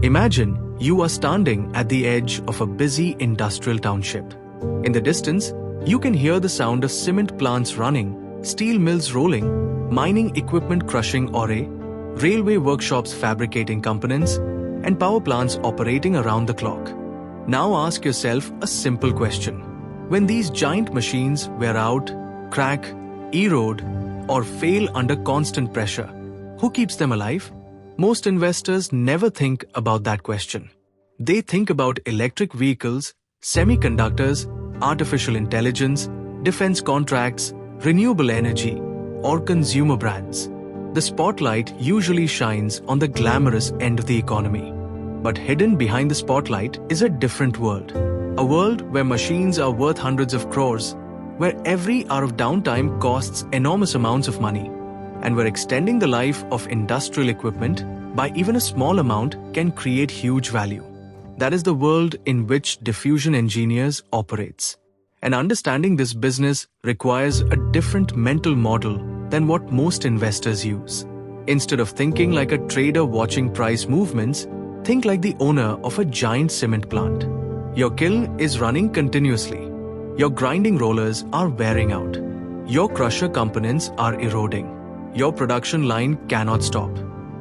Imagine you are standing at the edge of a busy industrial township. In the distance, you can hear the sound of cement plants running, steel mills rolling, mining equipment crushing ore, railway workshops fabricating components, and power plants operating around the clock. Now ask yourself a simple question. When these giant machines wear out, crack, erode, or fail under constant pressure, who keeps them alive? Most investors never think about that question. They think about electric vehicles, semiconductors, artificial intelligence, defense contracts, renewable energy, or consumer brands. The spotlight usually shines on the glamorous end of the economy. But hidden behind the spotlight is a different world. A world where machines are worth hundreds of crores, where every hour of downtime costs enormous amounts of money, and where extending the life of industrial equipment by even a small amount can create huge value. That is the world in which Diffusion Engineers operates. And understanding this business requires a different mental model than what most investors use. Instead of thinking like a trader watching price movements, think like the owner of a giant cement plant. Your kiln is running continuously. Your grinding rollers are wearing out. Your crusher components are eroding. Your production line cannot stop.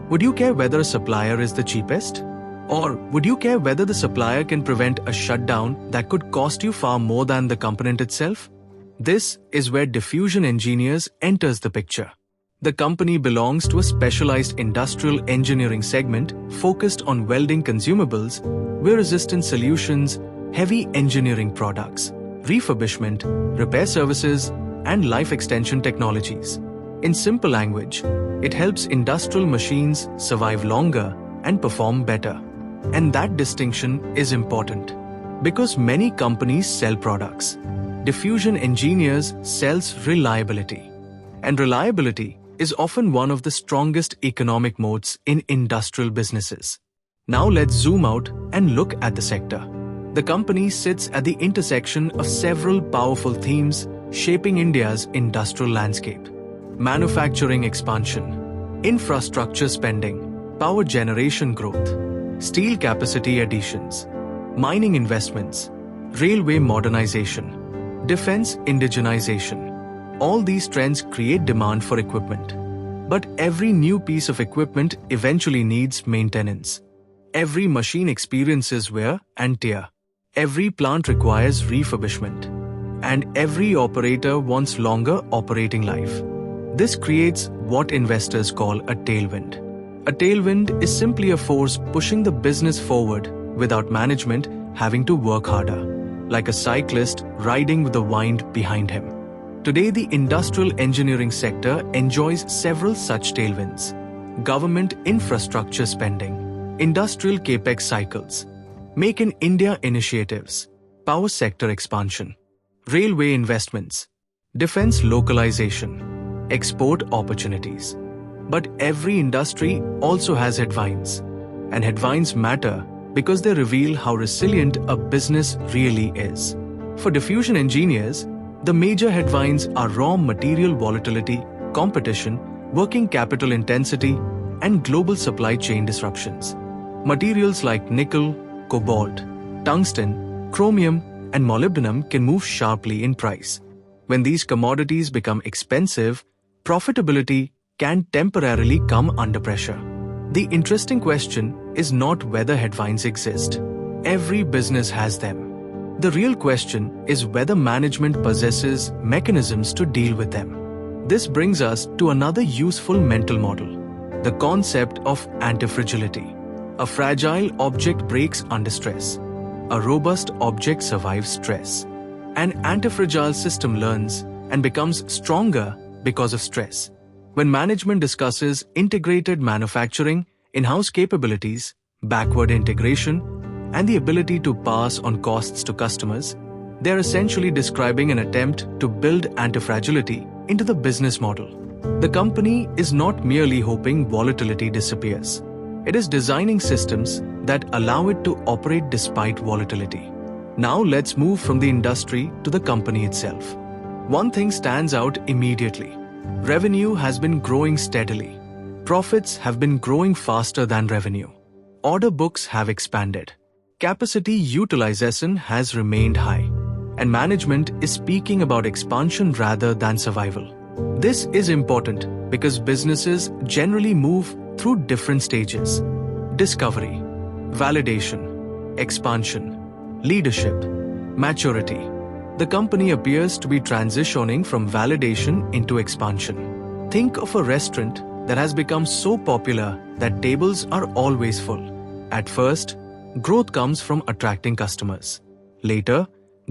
Would you care whether a supplier is the cheapest? Or would you care whether the supplier can prevent a shutdown that could cost you far more than the component itself? This is where Diffusion Engineers enters the picture. The company belongs to a specialized industrial engineering segment focused on welding consumables, wear-resistant solutions, heavy engineering products, refurbishment, repair services, and life extension technologies. In simple language, it helps industrial machines survive longer and perform better. And that distinction is important because many companies sell products. Diffusion Engineers sells reliability. And reliability is often one of the strongest economic moats in industrial businesses. Now let's zoom out and look at the sector. The company sits at the intersection of several powerful themes shaping India's industrial landscape. Manufacturing expansion, infrastructure spending, power generation growth, steel capacity additions, mining investments, railway modernization, defense indigenization. All these trends create demand for equipment. But every new piece of equipment eventually needs maintenance. Every machine experiences wear and tear. Every plant requires refurbishment. And every operator wants longer operating life. This creates what investors call a tailwind. A tailwind is simply a force pushing the business forward without management having to work harder, like a cyclist riding with the wind behind him. Today, the industrial engineering sector enjoys several such tailwinds. Government infrastructure spending, industrial capex cycles, Make in India initiatives, power sector expansion, railway investments, defense localization, export opportunities. But every industry also has headwinds. And headwinds matter because they reveal how resilient a business really is. For Diffusion Engineers, the major headwinds are raw material volatility, competition, working capital intensity, and global supply chain disruptions. Materials like nickel, cobalt, tungsten, chromium, and molybdenum can move sharply in price. When these commodities become expensive, profitability can temporarily come under pressure. The interesting question is not whether headwinds exist. Every business has them. The real question is whether management possesses mechanisms to deal with them. This brings us to another useful mental model, the concept of antifragility. A fragile object breaks under stress. A robust object survives stress. An antifragile system learns and becomes stronger because of stress. When management discusses integrated manufacturing, in-house capabilities, backward integration, and the ability to pass on costs to customers, they're essentially describing an attempt to build antifragility into the business model. The company is not merely hoping volatility disappears. It is designing systems that allow it to operate despite volatility. Now let's move from the industry to the company itself. One thing stands out immediately. Revenue has been growing steadily. Profits have been growing faster than revenue. order books have expanded, capacity utilization has remained high, and management is speaking about expansion rather than survival. This is important because businesses generally move through different stages: discovery, validation, expansion, leadership, maturity. The company appears to be transitioning from validation into expansion. Think of a restaurant that has become so popular that tables are always full. At first, growth comes from attracting customers. Later,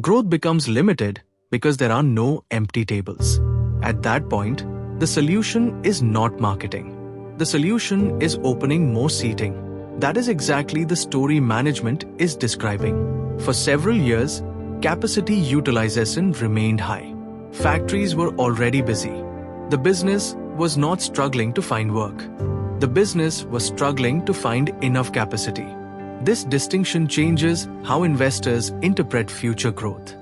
growth becomes limited because there are no empty tables. At that point, the solution is not marketing. The solution is opening more seating. That is exactly the story management is describing. For several years, capacity utilization remained high. Factories were already busy. The business was not struggling to find work. The business was struggling to find enough capacity. This distinction changes how investors interpret future growth.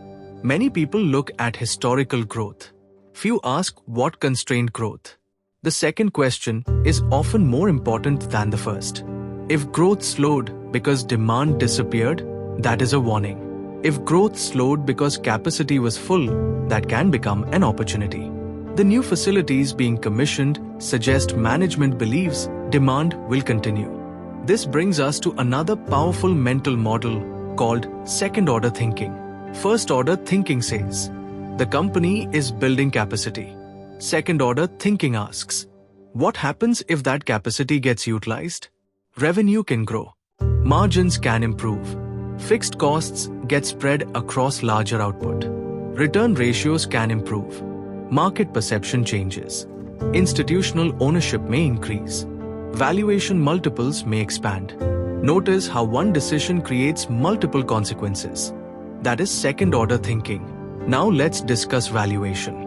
Many people look at historical growth. Few ask what constrained growth. The second question is often more important than the first. If growth slowed because demand disappeared, that is a warning. If growth slowed because capacity was full, that can become an opportunity. The new facilities being commissioned suggest management believes demand will continue. This brings us to another powerful mental model called second-order thinking. First-order thinking says, the company is building capacity. Second-order thinking asks, what happens if that capacity gets utilized? Revenue can grow. Margins can improve. Fixed costs get spread across larger output. Return ratios can improve. Market perception changes. Institutional ownership may increase. Valuation multiples may expand. Notice how one decision creates multiple consequences. That is second-order thinking. Now let's discuss valuation.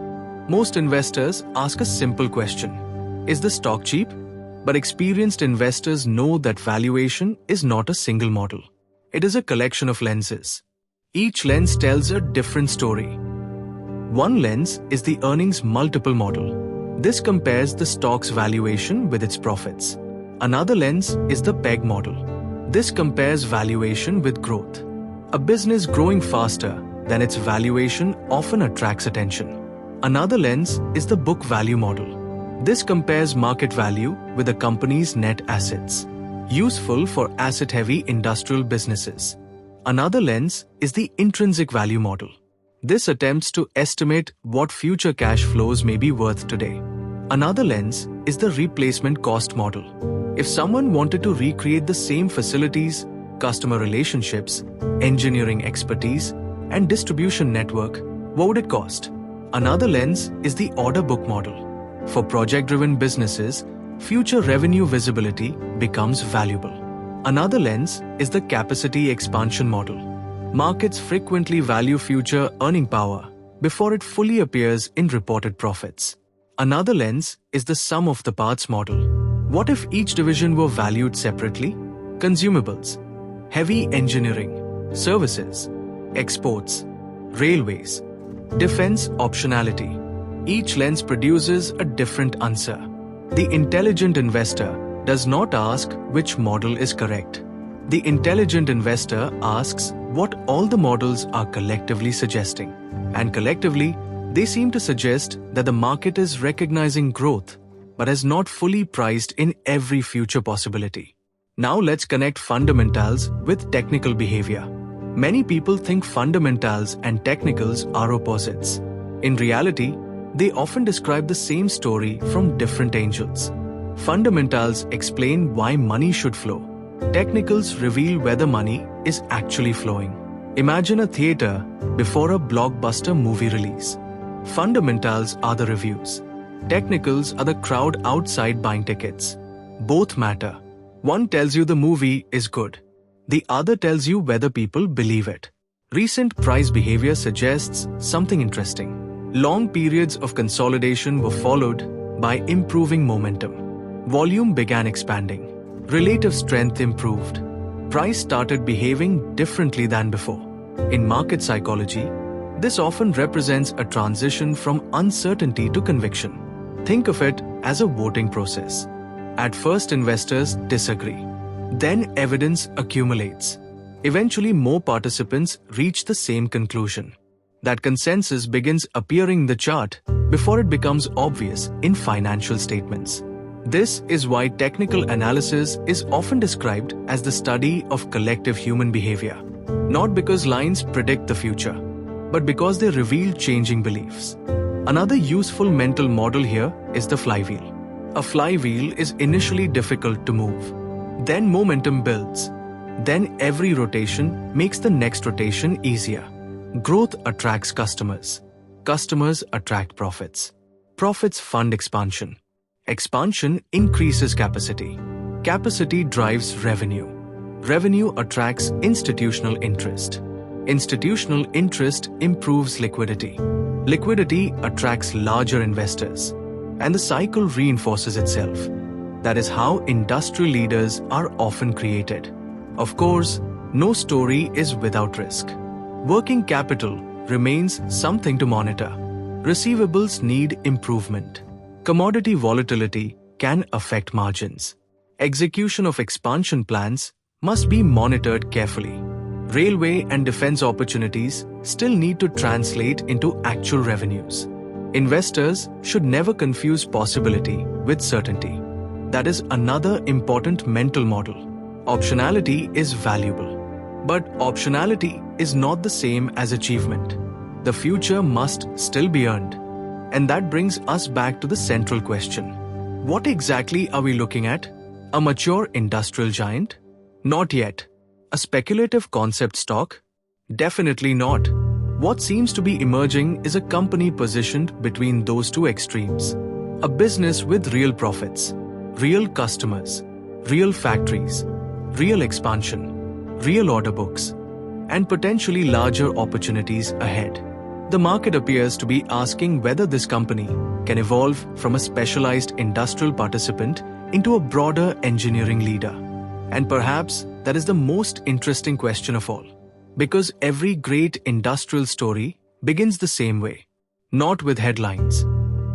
Most investors ask a simple question: is the stock cheap? But experienced investors know that valuation is not a single model. It is a collection of lenses. Each lens tells a different story. One lens is the earnings multiple model. This compares the stock's valuation with its profits. Another lens is the PEG model. This compares valuation with growth. A business growing faster than its valuation often attracts attention. Another lens is the book value model. This compares market value with a company's net assets, useful for asset-heavy industrial businesses. Another lens is the intrinsic value model. This attempts to estimate what future cash flows may be worth today. Another lens is the replacement cost model. If someone wanted to recreate the same facilities, customer relationships, engineering expertise, and distribution network, what would it cost? Another lens is the order book model. For project-driven businesses, future revenue visibility becomes valuable. Another lens is the capacity expansion model. Markets frequently value future earning power before it fully appears in reported profits. Another lens is the sum of the parts model. What if each division were valued separately? Consumables, heavy engineering, services, exports, railways, defense optionality. Each lens produces a different answer. The intelligent investor does not ask which model is correct. The intelligent investor asks what all the models are collectively suggesting. And collectively, they seem to suggest that the market is recognizing growth, but has not fully priced in every future possibility. Now let's connect fundamentals with technical behavior. Many people think fundamentals and technicals are opposites. In reality, they often describe the same story from different angles. Fundamentals explain why money should flow. Technicals reveal whether money is actually flowing. Imagine a theater before a blockbuster movie release. Fundamentals are the reviews. Technicals are the crowd outside buying tickets. Both matter. One tells you the movie is good. The other tells you whether people believe it. Recent price behavior suggests something interesting. Long periods of consolidation were followed by improving momentum. Volume began expanding. Relative strength improved. Price started behaving differently than before. In market psychology, this often represents a transition from uncertainty to conviction. Think of it as a voting process. At first, investors disagree. Then evidence accumulates. Eventually, more participants reach the same conclusion. That consensus begins appearing in the chart before it becomes obvious in financial statements. This is why technical analysis is often described as the study of collective human behavior. Not because lines predict the future, but because they reveal changing beliefs. Another useful mental model here is the flywheel. A flywheel is initially difficult to move. Then momentum builds. Then every rotation makes the next rotation easier. Growth attracts customers. Customers attract profits. Profits fund expansion. Expansion increases capacity. Capacity drives revenue. Revenue attracts institutional interest. Institutional interest improves liquidity. Liquidity attracts larger investors. And the cycle reinforces itself. That is how industrial leaders are often created. Of course, no story is without risk. Working capital remains something to monitor. Receivables need improvement. Commodity volatility can affect margins. Execution of expansion plans must be monitored carefully. Railway and defense opportunities still need to translate into actual revenues. Investors should never confuse possibility with certainty. That is another important mental model. Optionality is valuable. But optionality is not the same as achievement. The future must still be earned. And that brings us back to the central question. What exactly are we looking at? A mature industrial giant? Not yet. A speculative concept stock? Definitely not. What seems to be emerging is a company positioned between those two extremes. A business with real profits, real customers, real factories, real expansion, real order books, and potentially larger opportunities ahead. The market appears to be asking whether this company can evolve from a specialized industrial participant into a broader engineering leader. And perhaps that is the most interesting question of all. Because every great industrial story begins the same way. Not with headlines,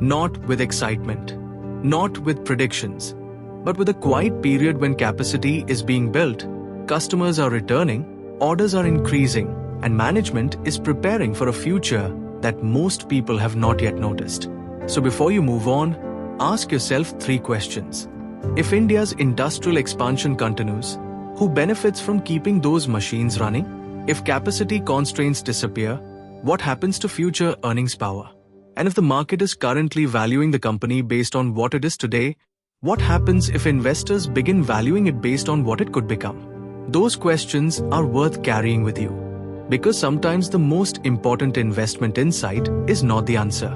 not with excitement, not with predictions, but with a quiet period when capacity is being built, customers are returning, orders are increasing, and management is preparing for a future that most people have not yet noticed. So before you move on, ask yourself 3 questions. If India's industrial expansion continues, who benefits from keeping those machines running? If capacity constraints disappear, what happens to future earnings power? And if the market is currently valuing the company based on what it is today, what happens if investors begin valuing it based on what it could become? Those questions are worth carrying with you. Because sometimes the most important investment insight is not the answer.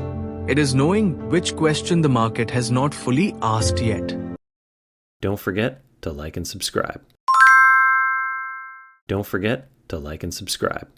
It is knowing which question the market has not fully asked yet. Don't forget to like and subscribe. Don't forget to like and subscribe.